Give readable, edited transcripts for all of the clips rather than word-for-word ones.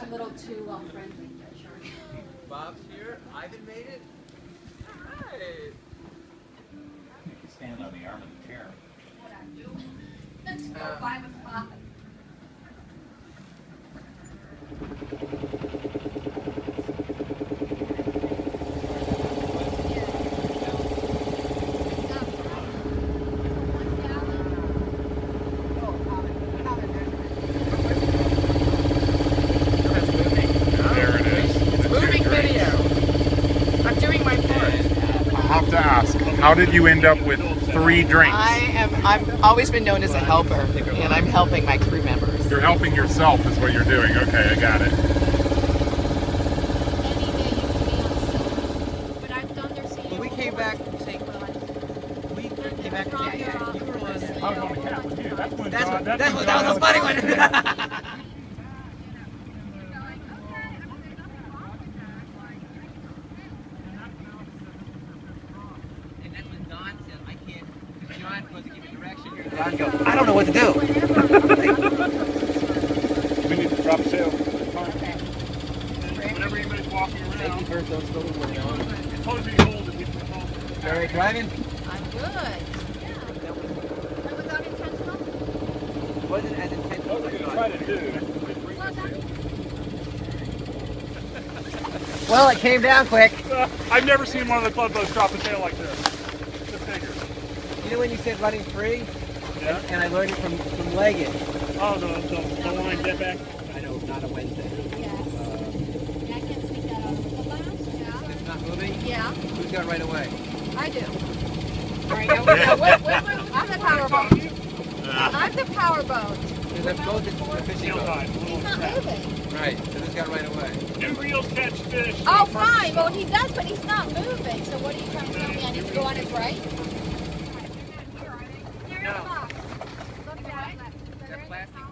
a little too friendly. Bob's here. Ivan made it. Alright. You can stand on the arm of the chair. Let's go 5 o'clock. How did you end up with 3 drinks? I've always been known as a helper, and I'm helping my crew members. You're helping yourself is what you're doing. Okay, I got it. But I've done their When we came back from St. We came back from St. I was on the cat with you. That was a funny one. I don't know what to do. We need to drop sail. Whenever anybody's walking around. Safety first, don't spill the word. Suppose you hold it. All right, driving? I'm good. That was unintentional? It wasn't as intentional. What we're going to try to do. Well, it came down quick. I've never seen one of the club boats drop a sail like this. Just figure. You know when you said running free? Yeah. And I learned it from Leggett. Oh, the line dead back? I know, not a Wednesday. Yes. Yeah, I can't speak that out of the last. Yeah. It's not moving? Yeah. Who's got right away? I do. All right, now I'm the powerboat. I'm the powerboat. There's a boat that's fishing boat. He's not moving. Right, so who's got right away? New reels catch fish. Oh, fine. Well, he does, but he's not moving. So what are you trying to tell me? I need to go on his right? No. That plastic.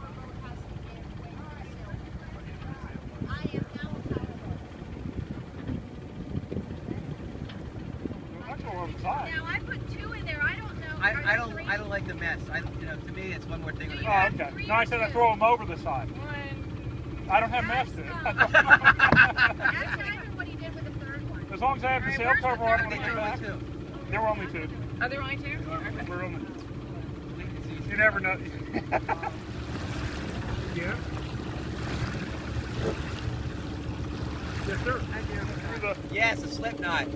Now I put 2 in there. I don't know. I don't like the mess. To me it's one more thing on the Oh, okay. No, I said I throw them over the side. I don't have mess to it. That's what he did with the 3rd one. As long as I have the sail cover on when I get back. There were only 2. Oh, there were only 2? We're only. You never know. Yeah. Yes, sir. Yes, a slip knot.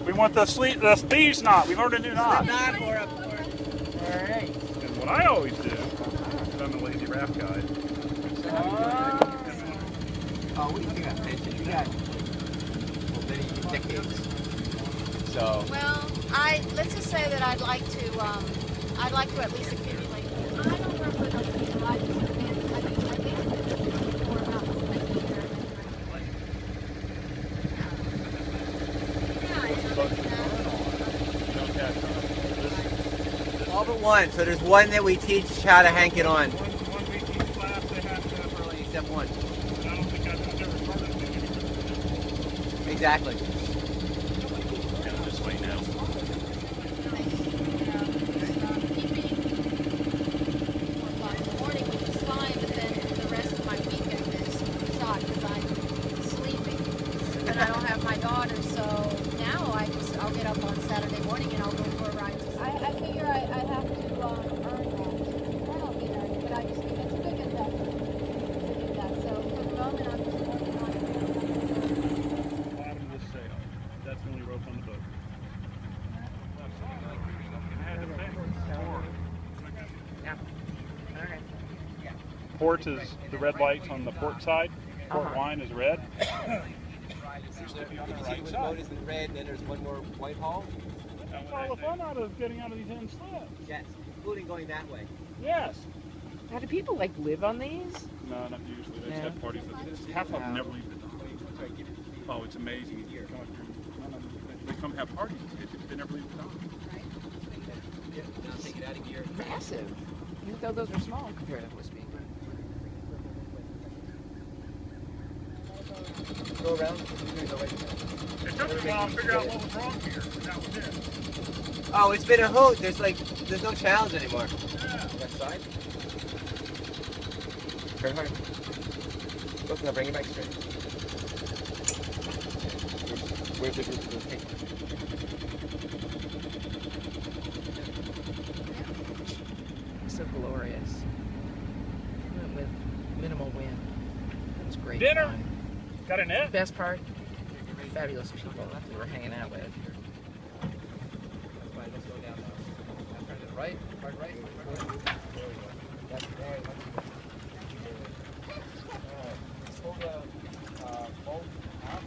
We want the thieves knot. We learned a new knot. Slip knot or a... Alright. And what I always do, because I'm a lazy raft guy. Oh, what do you think about fishing? You got many decades. So... Well, let's just say that I'd like to at least accumulate. I don't remember what else people I just more about all but one. So there's one that we teach how to hank it on. One we teach class, they have to. Except one. I don't think I've ever started anything. Exactly. This way now. I don't have my daughter, so now I'll get up on Saturday morning and I'll go for a ride. I figure I have to earn that. I don't need that, but I just think it's a big investment to do that. So for the moment, I'm just working on it. Bottom of this sail. That's the only rope on the boat. Port is the red light on the port side. Port line is red. The boat is in red, then there's one more white hull. That's all the fun out of getting out of these end slips. Yes, including going that way. Yes. Now, do people like live on these? No, not usually. They just have parties. Half of them never leave the dock. Oh, it's amazing. They come have parties. They never leave the dock. Now take it out of gear. Massive. Even though those are small comparatively speaking. Go around. It took me a while to figure out what was wrong here. That was it. Oh, it's been a hoot. There's no challenge anymore. Yeah. Left side. Turn hard. Look, now bring it back straight. Where's the group going to take? So glorious. Went with minimal wind. It was great. Dinner? Fun. Got a The net? best part, fabulous people that we were hanging out with. Let's go down now. Turn it right, hard right. That's right. Pull the bolt out.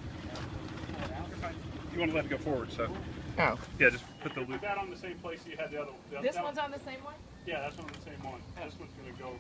You want to let it go forward, so. Oh, Yeah, just put the loop. That on the same place you had the other. this one's on the same one? Yeah, that's on the same one. This one's going to go